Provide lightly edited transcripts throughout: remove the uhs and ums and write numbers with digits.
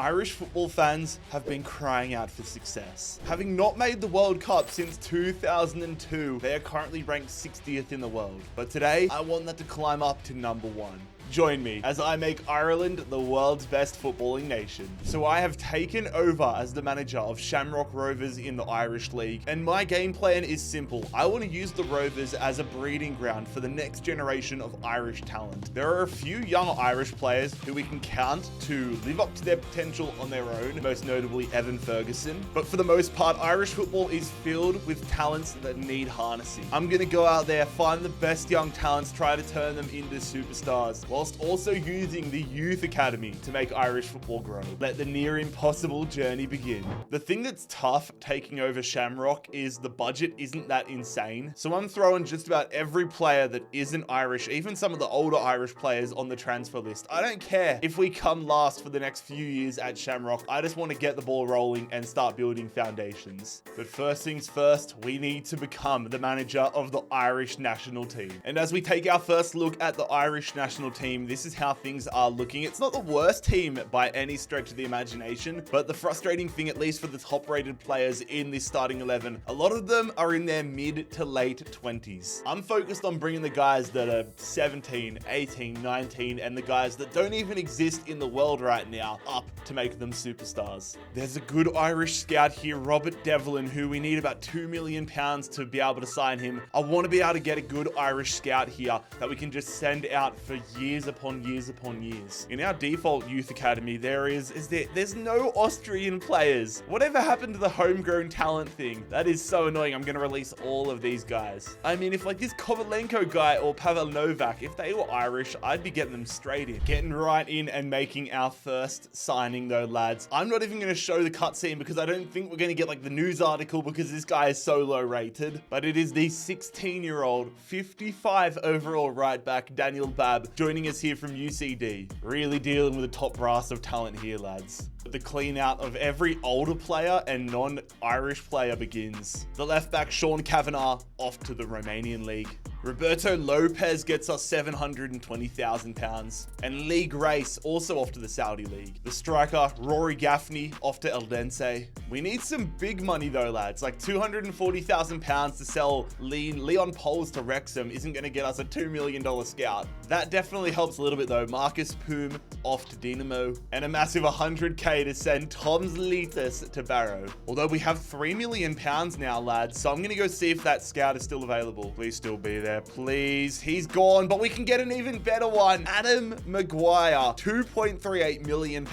Irish football fans have been crying out for success. Having not made the World Cup since 2002, they are currently ranked 60th in the world. But today, I want that to climb up to #1. Join me as I make Ireland the world's best footballing nation. So I have taken over as the manager of Shamrock Rovers in the Irish League, and my game plan is simple. I want to use the Rovers as a breeding ground for the next generation of Irish talent. There are a few young Irish players who we can count to live up to their potential on their own, most notably Evan Ferguson. But for the most part, Irish football is filled with talents that need harnessing. I'm going to go out there, find the best young talents, try to turn them into superstars, whilst also using the youth academy to make Irish football grow. Let the near impossible journey begin. The thing that's tough taking over Shamrock is the budget isn't that insane. So I'm throwing just about every player that isn't Irish, even some of the older Irish players, on the transfer list. I don't care if we come last for the next few years at Shamrock. I just want to get the ball rolling and start building foundations. But first things first, we need to become the manager of the Irish national team. And as we take our first look at the Irish national team, this is how things are looking. It's not the worst team by any stretch of the imagination, but the frustrating thing, at least for the top rated players in this starting 11, a lot of them are in their mid to late 20s. I'm focused on bringing the guys that are 17, 18, 19, and the guys that don't even exist in the world right now up to make them superstars. There's a good Irish scout here, Robert Devlin, who we need about £2 million to be able to sign him. I want to be able to get a good Irish scout here that we can just send out for years upon years upon years. In our default youth academy, there's no Austrian players. Whatever happened to the homegrown talent thing? That is so annoying. I'm going to release all of these guys. I mean, if like this Kovalenko guy or Pavel Novak, if they were Irish, I'd be getting them straight in. Getting right in and making our first signing though, lads. I'm not even going to show the cutscene because I don't think we're going to get like the news article because this guy is so low rated. But it is the 16-year-old, 55 overall right back, Daniel Babb, joining us here from UCD. Really dealing with the top brass of talent here, lads. The clean out of every older player and non-Irish player begins. The left back Sean Kavanagh off to the Romanian league. Roberto Lopez gets us £720,000. And Lee Grace also off to the Saudi league. The striker Rory Gaffney off to Eldense. We need some big money though, lads. Like £240,000 to sell Leon Poles to Wrexham isn't going to get us a $2 million scout. That definitely helps a little bit though. Marcus Poom off to Dinamo. And a massive 100k to send Toms Litas to Barrow. Although we have £3 million now, lads. So I'm going to go see if that scout is still available. Please still be there, please. He's gone, but we can get an even better one. Adam Maguire, £2.38 million.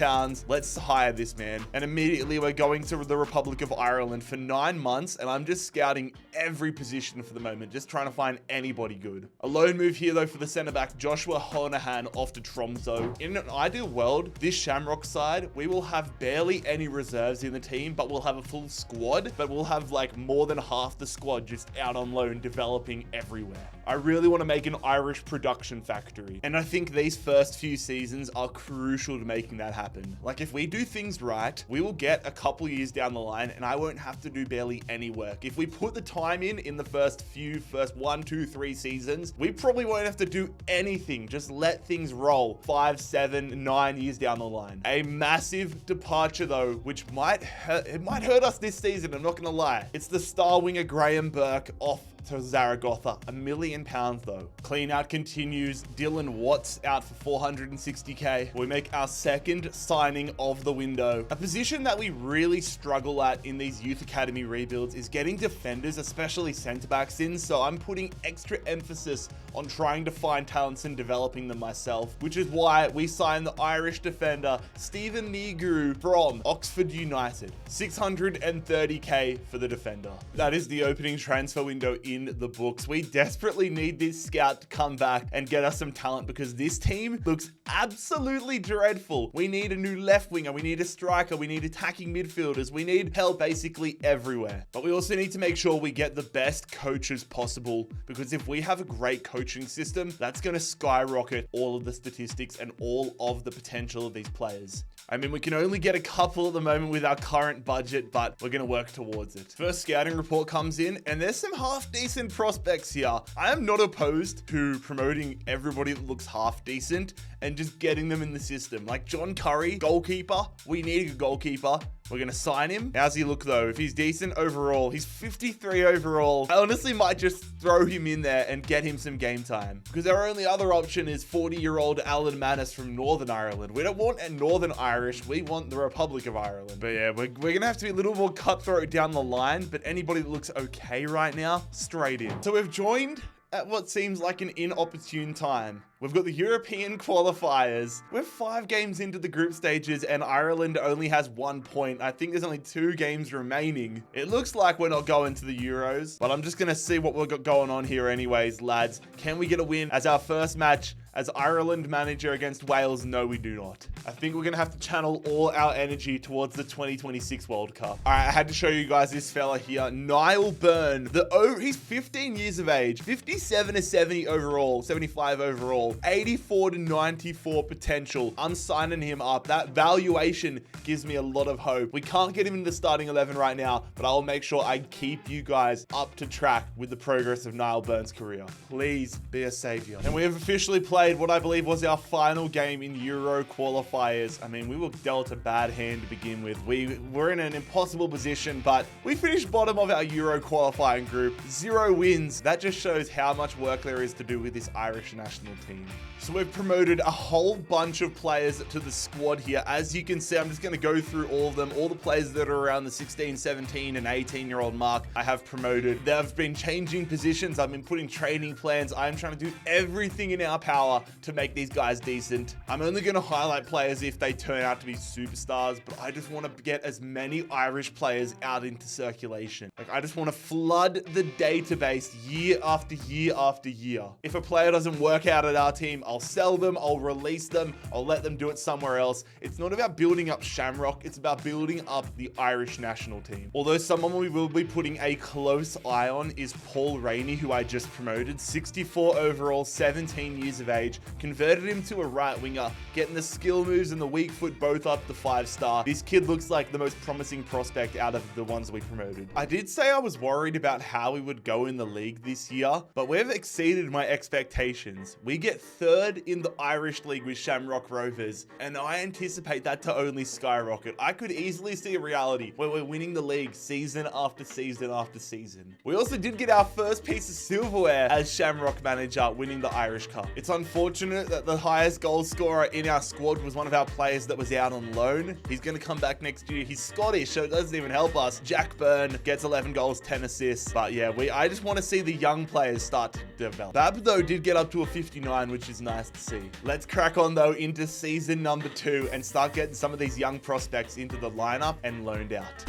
Let's hire this man. And immediately we're going to the Republic of Ireland for 9 months, and I'm just scouting every position for the moment, just trying to find anybody good. A loan move here though for the centre back Joshua Honohan off to Tromso. In an ideal world, this Shamrock side, we will have barely any reserves in the team, but we'll have a full squad, but we'll have like more than half the squad just out on loan developing everywhere. I really want to make an Irish production factory, and I think these first few seasons are crucial to making that happen. Like if we do things right, we will get a couple years down the line and I won't have to do barely any work. If we put the time in the first 1, 2, 3 seasons, we probably won't have to do anything. Just let things roll 5, 7, 9 years down the line. A massive departure though, which might hurt us this season, I'm not gonna lie. It's the star winger Graham Burke off to Zaragoza. £1 million though. Clean out continues. Dylan Watts out for 460k. We make our second signing of the window. A position that we really struggle at in these youth academy rebuilds is getting defenders, especially centre backs in. So I'm putting extra emphasis on trying to find talents and developing them myself, which is why we signed the Irish defender Stephen Nigru from Oxford United. 630k for the defender. That is the opening transfer window in the books. We desperately need this scout to come back and get us some talent because this team looks absolutely dreadful. We need a new left winger, we need a striker, we need attacking midfielders, we need help basically everywhere. But we also need to make sure we get the best coaches possible, because if we have a great coaching system, that's going to skyrocket all of the statistics and all of the potential of these players. I mean, we can only get a couple at the moment with our current budget, but we're going to work towards it. First scouting report comes in, and there's some half decent prospects here. I am not opposed to promoting everybody that looks half decent and just getting them in the system. Like John Curry, goalkeeper. We need a goalkeeper. We're going to sign him. How's he look though? If he's decent overall, he's 53 overall. I honestly might just throw him in there and get him some game time. Because our only other option is 40-year-old Alan Manus from Northern Ireland. We don't want a Northern Irish. We want the Republic of Ireland. But yeah, we're going to have to be a little more cutthroat down the line. But anybody that looks okay right now, straight in. So we've joined at what seems like an inopportune time. We've got the European qualifiers. We're 5 games into the group stages and Ireland only has 1 point. I think there's only 2 games remaining. It looks like we're not going to the Euros, but I'm just going to see what we've got going on here anyways, lads. Can we get a win as our first match as Ireland manager against Wales? No, we do not. I think we're going to have to channel all our energy towards the 2026 World Cup. All right, I had to show you guys this fella here, Niall Byrne. He's 15 years of age, 57 to 70 overall, 75 overall, 84 to 94 potential. I'm signing him up. That valuation gives me a lot of hope. We can't get him in the starting 11 right now, but I'll make sure I keep you guys up to track with the progress of Niall Byrne's career. Please be a savior. And we have officially played what I believe was our final game in Euro qualifiers. I mean, we were dealt a bad hand to begin with. We were in an impossible position, but we finished bottom of our Euro qualifying group. 0 wins. That just shows how much work there is to do with this Irish national team. So we've promoted a whole bunch of players to the squad here. As you can see, I'm just going to go through all of them. All the players that are around the 16, 17, and 18-year-old mark, I have promoted. They've been changing positions. I've been putting training plans. I'm trying to do everything in our power to make these guys decent. I'm only going to highlight players if they turn out to be superstars, but I just want to get as many Irish players out into circulation. Like, I just want to flood the database year after year after year. If a player doesn't work out at our team, I'll sell them, I'll release them, I'll let them do it somewhere else. It's not about building up Shamrock, it's about building up the Irish national team. Although someone we will be putting a close eye on is Paul Rainey, who I just promoted. 64 overall, 17 years of age. Converted him to a right winger, getting the skill moves and the weak foot both up the 5-star. This kid looks like the most promising prospect out of the ones we promoted. I did say I was worried about how we would go in the league this year, but we've exceeded my expectations. We get 3rd in the Irish League with Shamrock Rovers, and I anticipate that to only skyrocket. I could easily see a reality where we're winning the league season after season after season. We also did get our first piece of silverware as Shamrock manager, winning the Irish Cup. It's unfortunate that the highest goal scorer in our squad was one of our players that was out on loan. He's going to come back next year. He's Scottish, so it doesn't even help us. Jack Byrne gets 11 goals, 10 assists. But yeah, I just want to see the young players start to develop. Bab, though, did get up to a 59, which is nice to see. Let's crack on, though, into season number 2 and start getting some of these young prospects into the lineup and loaned out.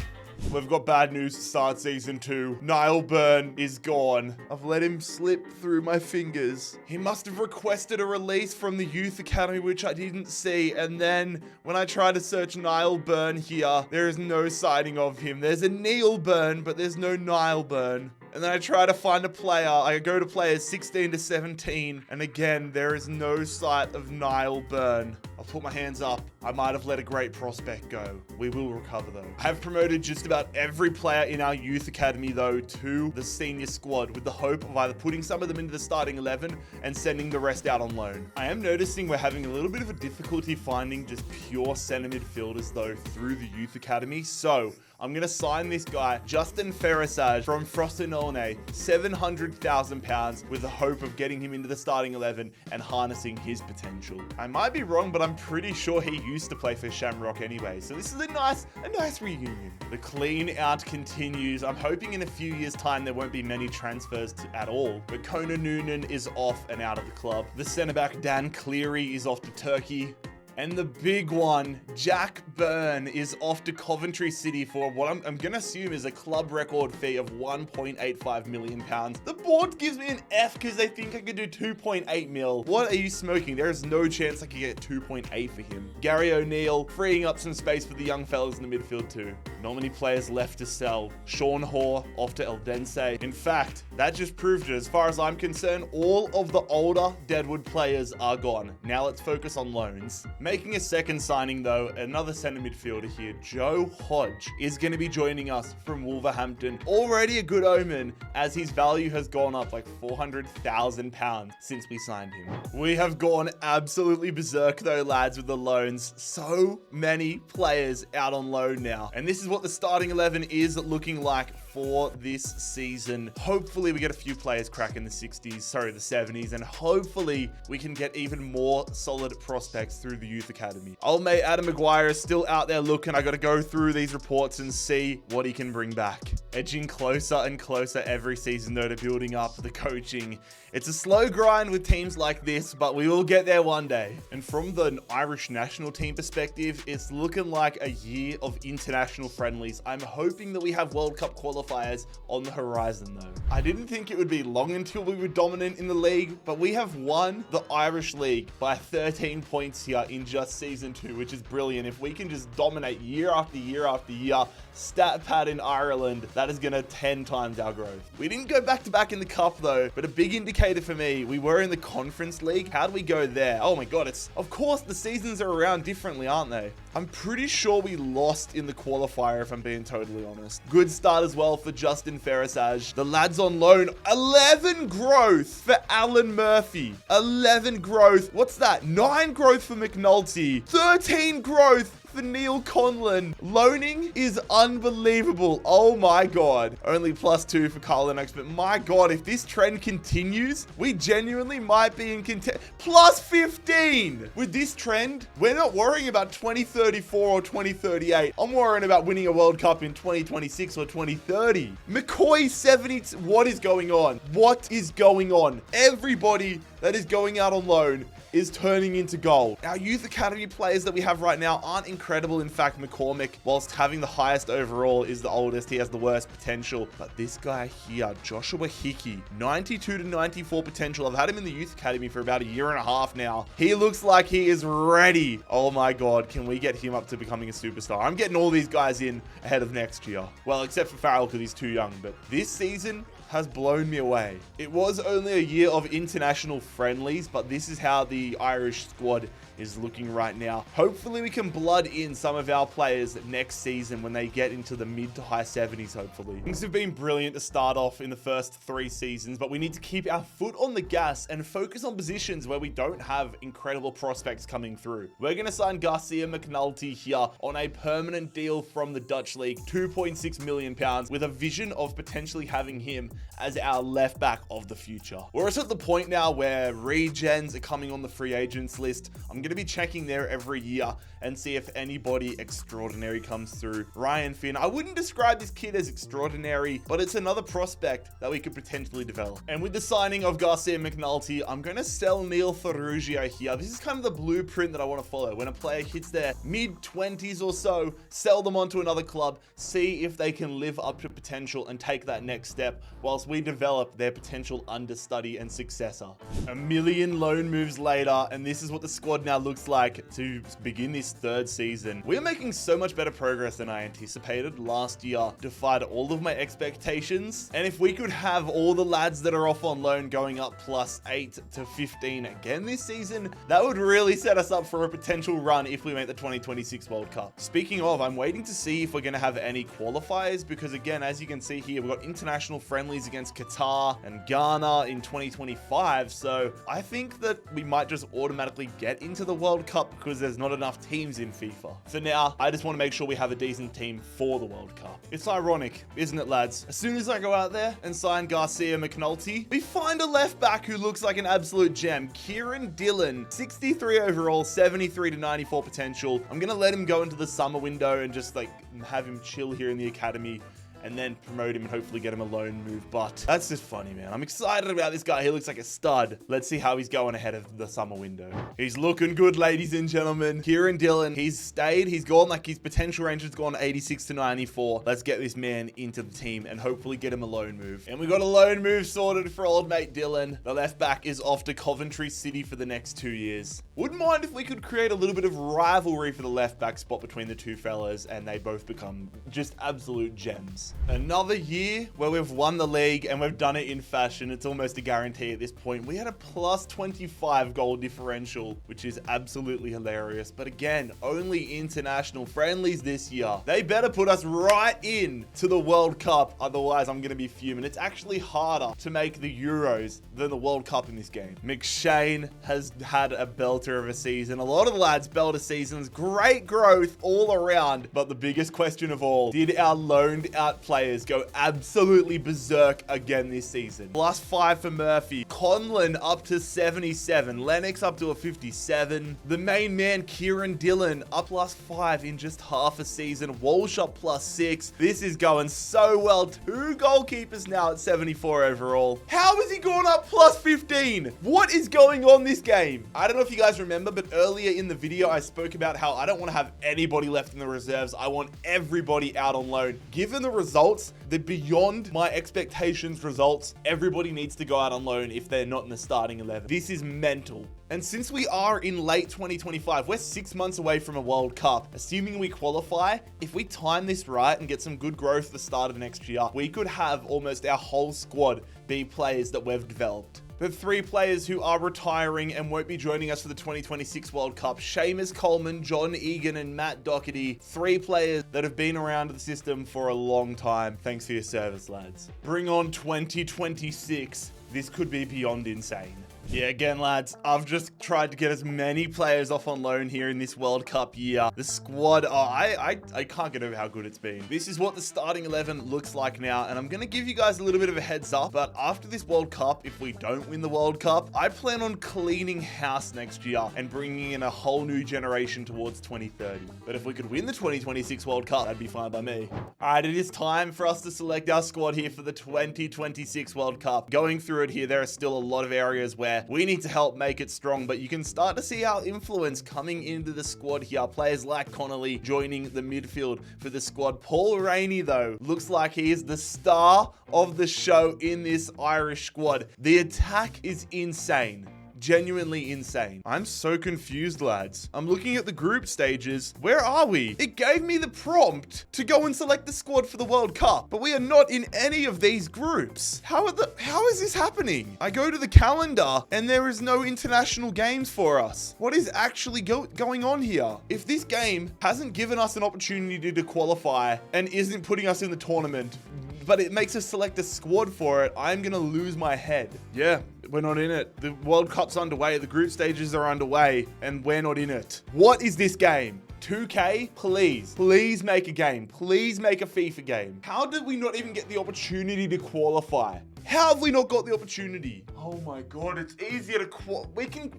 We've got bad news to start season 2. Niall Byrne is gone. I've let him slip through my fingers. He must have requested a release from the youth academy, which I didn't see. And then when I try to search Niall Byrne here, there is no sighting of him. There's a Neil Byrne, but there's no Niall Byrne. And then I try to find a player. I go to players 16 to 17. And again, there is no sight of Niall Byrne. I'll put my hands up. I might have let a great prospect go. We will recover though. I have promoted just about every player in our youth academy though to the senior squad with the hope of either putting some of them into the starting 11 and sending the rest out on loan. I am noticing we're having a little bit of a difficulty finding just pure center midfielders though through the youth academy. So I'm going to sign this guy, Justin Ferrisage from Frosinone, £700,000 with the hope of getting him into the starting 11 and harnessing his potential. I might be wrong, but I'm pretty sure he used to play for Shamrock anyway. So this is a nice reunion. The clean out continues. I'm hoping in a few years' time there won't be many transfers at all. But Kona Noonan is off and out of the club. The centre back Dan Cleary is off to Turkey. And the big one, Jack Byrne, is off to Coventry City for what I'm going to assume is a club record fee of £1.85 million. The board gives me an F because they think I could do 2.8 mil. What are you smoking? There is no chance I could get 2.8 for him. Gary O'Neill, freeing up some space for the young fellas in the midfield too. Not many players left to sell. Sean Hoare off to Eldense. In fact, that just proved it. As far as I'm concerned, all of the older Deadwood players are gone. Now let's focus on loans. Making a second signing though, another centre midfielder here, Joe Hodge, is going to be joining us from Wolverhampton. Already a good omen, as his value has gone up like £400,000 since we signed him. We have gone absolutely berserk though, lads, with the loans. So many players out on loan now. And this is what the starting 11 is looking like for this season. Hopefully we get a few players cracking the 70s, and hopefully we can get even more solid prospects through the youth academy. Old mate Adam Maguire is still out there looking. I got to go through these reports and see what he can bring back. Edging closer and closer every season though to building up the coaching. It's a slow grind with teams like this, but we will get there one day. And from the Irish national team perspective, it's looking like a year of international friendlies. I'm hoping that we have World Cup qualifiers on the horizon though. I didn't think it would be long until we were dominant in the league, but we have won the Irish League by 13 points here in just season 2, which is brilliant. If we can just dominate year after year after year, stat pad in Ireland, that is going to 10 times our growth. We didn't go back to back in the cup though, but a big indicator for me, we were in the Conference League. How do we go there? Oh my God, of course the seasons are around differently, aren't they? I'm pretty sure we lost in the qualifier, if I'm being totally honest. Good start as well for Justin Ferrisage. The lads on loan, 11 growth for Alan Murphy. 11 growth. What's that? 9 growth for McNulty. 13 growth for Neil Conlon. Loaning is unbelievable. Oh my God. Only +2 for Carl Lennox, but my God, if this trend continues, we genuinely might be in contention. +15. With this trend, we're not worrying about 2034 or 2038. I'm worrying about winning a World Cup in 2026 or 2030. McCoy 70. What is going on? What is going on? Everybody that is going out on loan is turning into gold. Our youth academy players that we have right now aren't incredible. In fact, McCormick, whilst having the highest overall, is the oldest. He has the worst potential. But this guy here, Joshua Hickey, 92 to 94 potential. I've had him in the youth academy for about a year and a half now. He looks like he is ready. Oh my God, can we get him up to becoming a superstar? I'm getting all these guys in ahead of next year. Well, except for Farrell because he's too young. But this season has blown me away. It was only a year of international friendlies, but this is how the Irish squad is looking right now. Hopefully we can blood in some of our players next season when they get into the mid to high 70s, hopefully. Things have been brilliant to start off in the first 3 seasons, but we need to keep our foot on the gas and focus on positions where we don't have incredible prospects coming through. We're going to sign Garcia McNulty here on a permanent deal from the Dutch League, £2.6 million, with a vision of potentially having him as our left back of the future. We're also at the point now where regens are coming on the free agents list. I'm going to be checking there every year and see if anybody extraordinary comes through. Ryan Finn, I wouldn't describe this kid as extraordinary, but it's another prospect that we could potentially develop. And with the signing of Garcia McNulty, I'm going to sell Neil Ferrugia here. This is kind of the blueprint that I want to follow. When a player hits their mid-20s or so, sell them onto another club, see if they can live up to potential and take that next step whilst we develop their potential understudy and successor. A million loan moves later, and this is what the squad now looks like to begin this 3rd season. We're making so much better progress than I anticipated. Last year defied all of my expectations, and if we could have all the lads that are off on loan going up +8 to 15 again this season, that would really set us up for a potential run if we make the 2026 World Cup. Speaking of, I'm waiting to see if we're going to have any qualifiers, because again, as you can see here, we've got international friendlies against Qatar and Ghana in 2025, so I think that we might just automatically get into the World Cup because there's not enough teams in FIFA. For now, I just want to make sure we have a decent team for the World Cup. It's ironic, isn't it, lads? As soon as I go out there and sign Garcia McNulty, we find a left back who looks like an absolute gem. Kieran Dillon, 63 overall, 73 to 94 potential. I'm going to let him go into the summer window and just like have him chill here in the academy and then promote him and hopefully get him a loan move. But that's just funny, man. I'm excited about this guy. He looks like a stud. Let's see how he's going ahead of the summer window. He's looking good, ladies and gentlemen. Kieran Dillon, he's stayed. He's gone, like his potential range has gone 86 to 94. Let's get this man into the team and hopefully get him a loan move. And we got a loan move sorted for old mate Dillon. The left back is off to Coventry City for the next 2 years. Wouldn't mind if we could create a little bit of rivalry for the left back spot between the two fellas and they both become just absolute gems. Another year where we've won the league and we've done it in fashion. It's almost a guarantee at this point. We had a plus 25 goal differential, which is absolutely hilarious. But again, only international friendlies this year. They better put us right in to the World Cup. Otherwise, I'm going to be fuming. It's actually harder to make the Euros than the World Cup in this game. McShane has had a belter of a season. A lot of the lads belter seasons. Great growth all around. But the biggest question of all, did our loaned out players go absolutely berserk again this season? Plus 5 for Murphy. Conlon up to 77. Lennox up to a 57. The main man, Kieran Dillon, up plus 5 in just half a season. Walshot plus 6. This is going so well. 2 goalkeepers now at 74 overall. How has he gone up plus 15? What is going on this game? I don't know if you guys remember, but earlier in the video, I spoke about how I don't want to have anybody left in the reserves. I want everybody out on loan. Given the results, the beyond my expectations results, everybody needs to go out on loan if they're not in the starting 11. This is mental. And since we are in late 2025, we're 6 months away from a World Cup. Assuming we qualify, if we time this right and get some good growth at the start of next year, we could have almost our whole squad be players that we've developed. The 3 players who are retiring and won't be joining us for the 2026 World Cup, Seamus Coleman, John Egan, and Matt Doherty. 3 players that have been around the system for a long time. Thanks for your service, lads. Bring on 2026. This could be beyond insane. Yeah, again, lads, I've just tried to get as many players off on loan here in this World Cup year. The squad, I can't get over how good it's been. This is what the starting 11 looks like now, and I'm going to give you guys a little bit of a heads up, but after this World Cup, if we don't win the World Cup, I plan on cleaning house next year and bringing in a whole new generation towards 2030. But if we could win the 2026 World Cup, that'd be fine by me. All right, it is time for us to select our squad here for the 2026 World Cup. Going through it here, there are still a lot of areas where we need to help make it strong, but you can start to see our influence coming into the squad here. Players like Connolly joining the midfield for the squad. Paul Rainey, though, looks like he is the star of the show in this Irish squad. The attack is insane. Genuinely insane. I'm so confused, lads. I'm looking at the group stages. Where are we? It gave me the prompt to go and select the squad for the World Cup, but we are not in any of these groups. How is this happening? I go to the calendar and there is no international games for us. What is actually going on here? If this game hasn't given us an opportunity to qualify and isn't putting us in the tournament, but it makes us select a squad for it, I'm gonna lose my head. Yeah, we're not in it. The World Cup's underway, the group stages are underway, and we're not in it. What is this game? 2K, please make a game. Please make a FIFA game. How did we not even get the opportunity to qualify? How have we not got the opportunity? Oh my God, it's easier to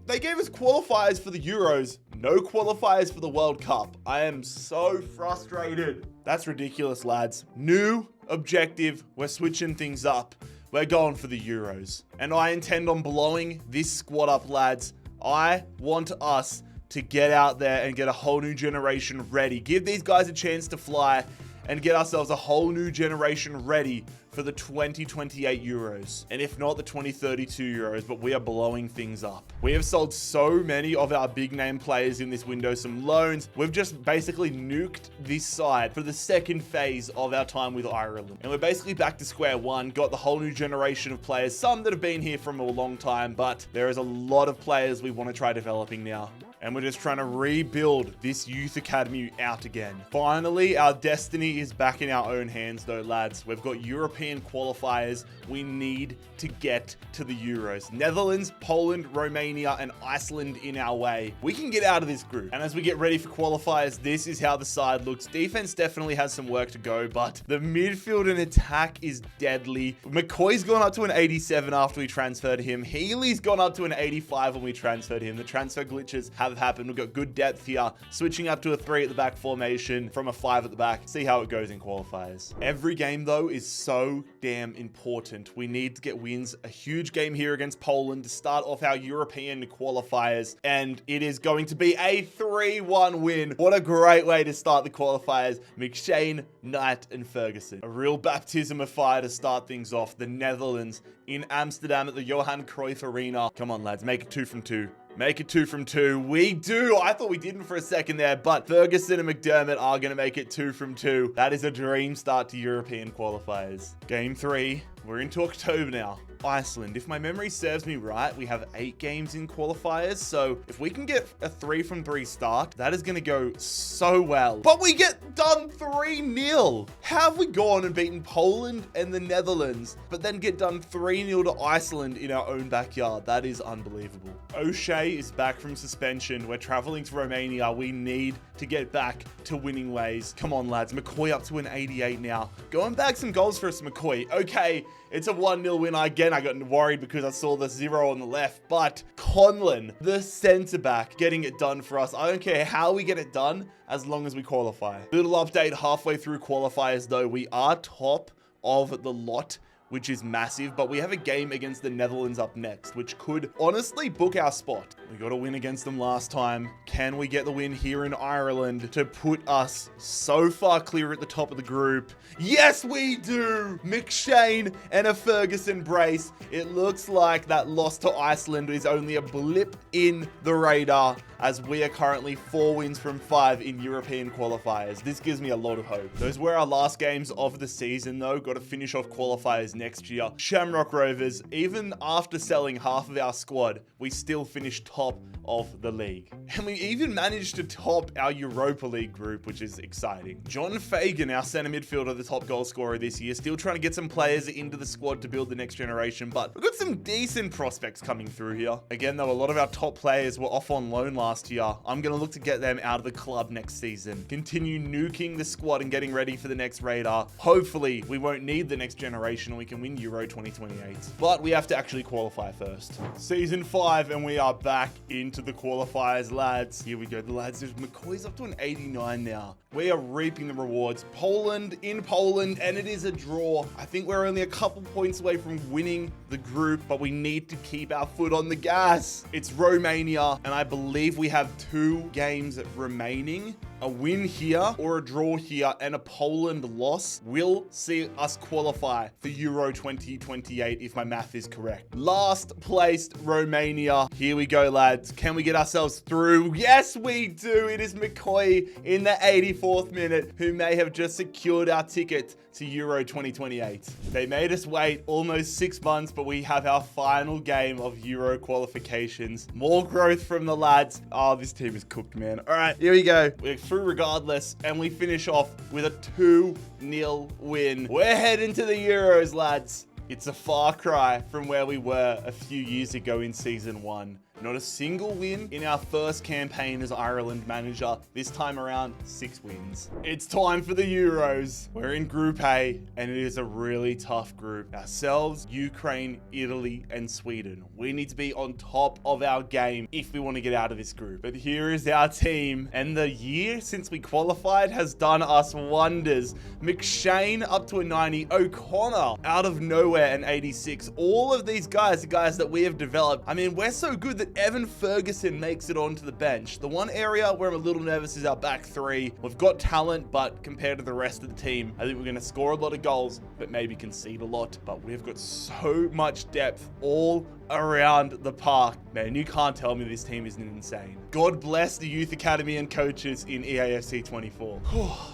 they gave us qualifiers for the Euros, no qualifiers for the World Cup. I am so frustrated. That's ridiculous, lads. New objective, we're switching things up. We're going for the Euros. And I intend on blowing this squad up, lads. I want us to get out there and get a whole new generation ready. Give these guys a chance to fly and get ourselves a whole new generation ready for the 2028 Euros. And if not, the 2032 Euros, but we are blowing things up. We have sold so many of our big name players in this window, some loans. We've just basically nuked this side for the second phase of our time with Ireland. And we're basically back to square one, got the whole new generation of players, some that have been here from a long time, but there is a lot of players we want to try developing now. And we're just trying to rebuild this youth academy out again. Finally, our destiny is back in our own hands though, lads. We've got European qualifiers. We need to get to the Euros. Netherlands, Poland, Romania, and Iceland in our way. We can get out of this group. And as we get ready for qualifiers, this is how the side looks. Defense definitely has some work to go, but the midfield and attack is deadly. McCoy's gone up to an 87 after we transferred him. Healy's gone up to an 85 when we transferred him. The transfer glitches have have happened. We've got good depth here. Switching up to a 3 at the back formation from a 5 at the back. See how it goes in qualifiers. Every game, though, is so damn important. We need to get wins. A huge game here against Poland to start off our European qualifiers. And it is going to be a 3-1 win. What a great way to start the qualifiers. McShane, Knight, and Ferguson. A real baptism of fire to start things off. The Netherlands in Amsterdam at the Johan Cruyff Arena. Come on, lads. Make it 2 from 2. Make it 2 from 2. We do. I thought we didn't for a second there, but Ferguson and McDermott are going to make it 2 from 2. That is a dream start to European qualifiers. Game 3. We're into October now. Iceland. If my memory serves me right, we have 8 games in qualifiers. So if we can get a 3 from 3 start, that is going to go so well. But we get done 3-0. How have we gone and beaten Poland and the Netherlands, but then get done 3-0 to Iceland in our own backyard? That is unbelievable. O'Shea is back from suspension. We're traveling to Romania. We need to get back to winning ways. Come on, lads. McCoy up to an 88 now. Go and bag some goals for us, McCoy. Okay. It's a 1-0 win. Again, I got worried because I saw the 0 on the left. But Conlon, the centre-back, getting it done for us. I don't care how we get it done as long as we qualify. Little update halfway through qualifiers, though. We are top of the lot, which is massive, but we have a game against the Netherlands up next, which could honestly book our spot. We got a win against them last time. Can we get the win here in Ireland to put us so far clear at the top of the group? Yes, we do! McShane and a Ferguson brace. It looks like that loss to Iceland is only a blip in the radar, as we are currently 4 wins from 5 in European qualifiers. This gives me a lot of hope. Those were our last games of the season, though. Got to finish off qualifiers next year. Shamrock Rovers, even after selling half of our squad, we still finished top of the league. And we even managed to top our Europa League group, which is exciting. John Fagan, our centre midfielder, the top goal scorer this year, still trying to get some players into the squad to build the next generation, but we've got some decent prospects coming through here. Again, though, a lot of our top players were off on loan last year. I'm going to look to get them out of the club next season. Continue nuking the squad and getting ready for the next radar. Hopefully, we won't need the next generation and we can win Euro 2028. But we have to actually qualify first. Season 5, and we are back into the qualifiers, lads. Here we go. The lads, McCoy's up to an 89 now. We are reaping the rewards. Poland in Poland, and it is a draw. I think we're only a couple points away from winning the group, but we need to keep our foot on the gas. It's Romania, and I believe we have 2 games remaining. A win here or a draw here and a Poland loss will see us qualify for Euro 2028 if my math is correct. Last placed Romania. Here we go, lads. Can we get ourselves through? Yes, we do. It is McCoy in the 84th minute who may have just secured our ticket to Euro 2028. They made us wait almost 6 months, but we have our final game of Euro qualifications. More growth from the lads. Oh, this team is cooked, man. All right, here we go. We're through regardless, and we finish off with a 2-0 win. We're heading to the Euros, lads. It's a far cry from where we were a few years ago in season 1. Not a single win in our first campaign as Ireland manager. This time around, 6 wins. It's time for the Euros. We're in Group A, and it is a really tough group. Ourselves, Ukraine, Italy, and Sweden. We need to be on top of our game if we want to get out of this group. But here is our team, and the year since we qualified has done us wonders. McShane up to a 90, O'Connor out of nowhere an 86. All of these guys are guys that we have developed. I mean, we're so good that Evan Ferguson makes it onto the bench. The one area where I'm a little nervous is our back 3. We've got talent, but compared to the rest of the team, I think we're going to score a lot of goals, but maybe concede a lot. But we've got so much depth all around the park. Man, you can't tell me this team isn't insane. God bless the youth academy and coaches in EAFC 24.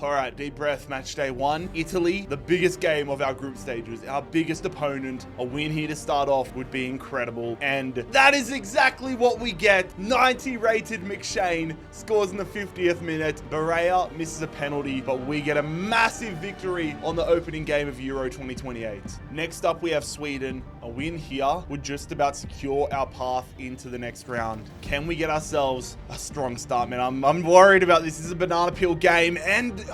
All right, deep breath. Match day 1. Italy, the biggest game of our group stages, our biggest opponent. A win here to start off would be incredible. And that is exactly what we get. 90 rated McShane scores in the 50th minute. Berea misses a penalty, but we get a massive victory on the opening game of Euro 2028. Next up, we have Sweden. A win here would just about secure our path into the next round. Can we get ourselves a strong start, man? I'm worried about this. This is a banana peel game, and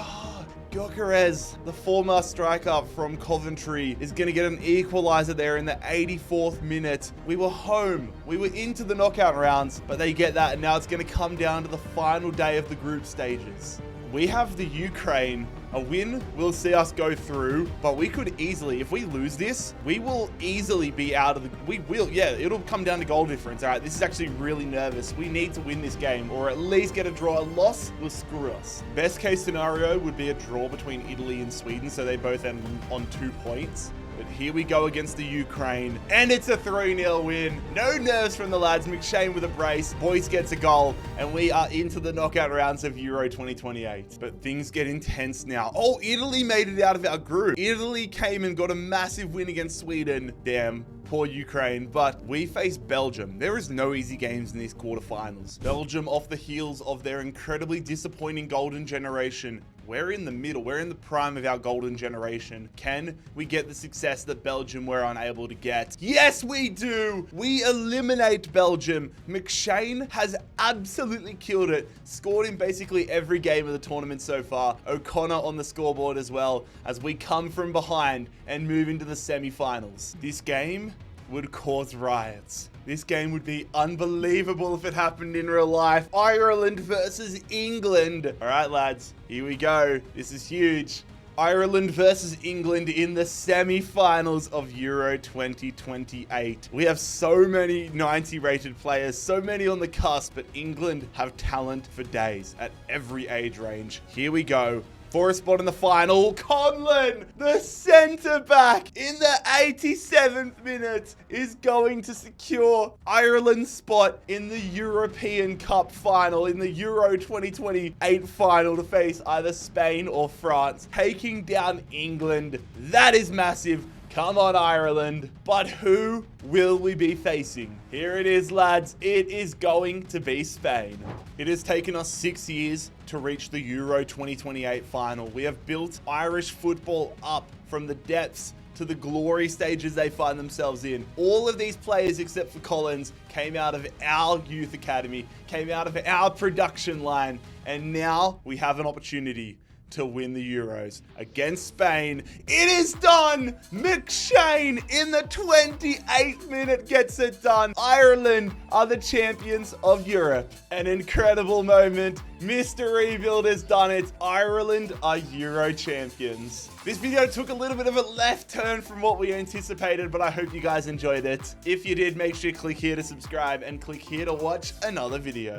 Gyökeres, the former striker from Coventry, is going to get an equalizer there in the 84th minute. We were home. We were into the knockout rounds, but they get that, and now it's going to come down to the final day of the group stages. We have the Ukraine. A win will see us go through, but we could easily, if we lose this, we will easily be out of the, yeah, it'll come down to goal difference. All right, this is actually really nervous. We need to win this game, or at least get a draw. A loss will screw us. Best case scenario would be a draw between Italy and Sweden, so they both end on 2 points. But here we go against the Ukraine, and it's a 3-0 win. No nerves from the lads. McShane with a brace. Boyce gets a goal, and we are into the knockout rounds of Euro 2028. But things get intense now. Oh, Italy made it out of our group. Italy came and got a massive win against Sweden. Damn. Poor Ukraine, but we face Belgium. There is no easy games in these quarterfinals. Belgium, off the heels of their incredibly disappointing golden generation. We're in the middle. We're in the prime of our golden generation. Can we get the success that Belgium were unable to get? Yes, we do. We eliminate Belgium. McShane has absolutely killed it. Scored in basically every game of the tournament so far. O'Connor on the scoreboard as well, as we come from behind and move into the semifinals. This game would cause riots. This game would be unbelievable if it happened in real life. Ireland versus England. All right, lads, here we go. This is huge. Ireland versus England in the semi-finals of Euro 2028. We have so many 90 rated players, so many on the cusp, but England have talent for days at every age range. Here we go. For a spot in the final, Conlon, the centre-back, in the 87th minute, is going to secure Ireland's spot in the European Cup final, in the Euro 2028 final, to face either Spain or France, taking down England. That is massive. Come on, Ireland. But who will we be facing? Here it is, lads. It is going to be Spain. It has taken us 6 years to reach the Euro 2028 final. We have built Irish football up from the depths to the glory stages they find themselves in. All of these players, except for Collins, came out of our youth academy, came out of our production line, and now we have an opportunity to win the Euros against Spain. It is done! McShane in the 28th minute gets it done. Ireland are the champions of Europe. An incredible moment. Mr. Rebuild has done it. Ireland are Euro champions. This video took a little bit of a left turn from what we anticipated, but I hope you guys enjoyed it. If you did, make sure you click here to subscribe and click here to watch another video.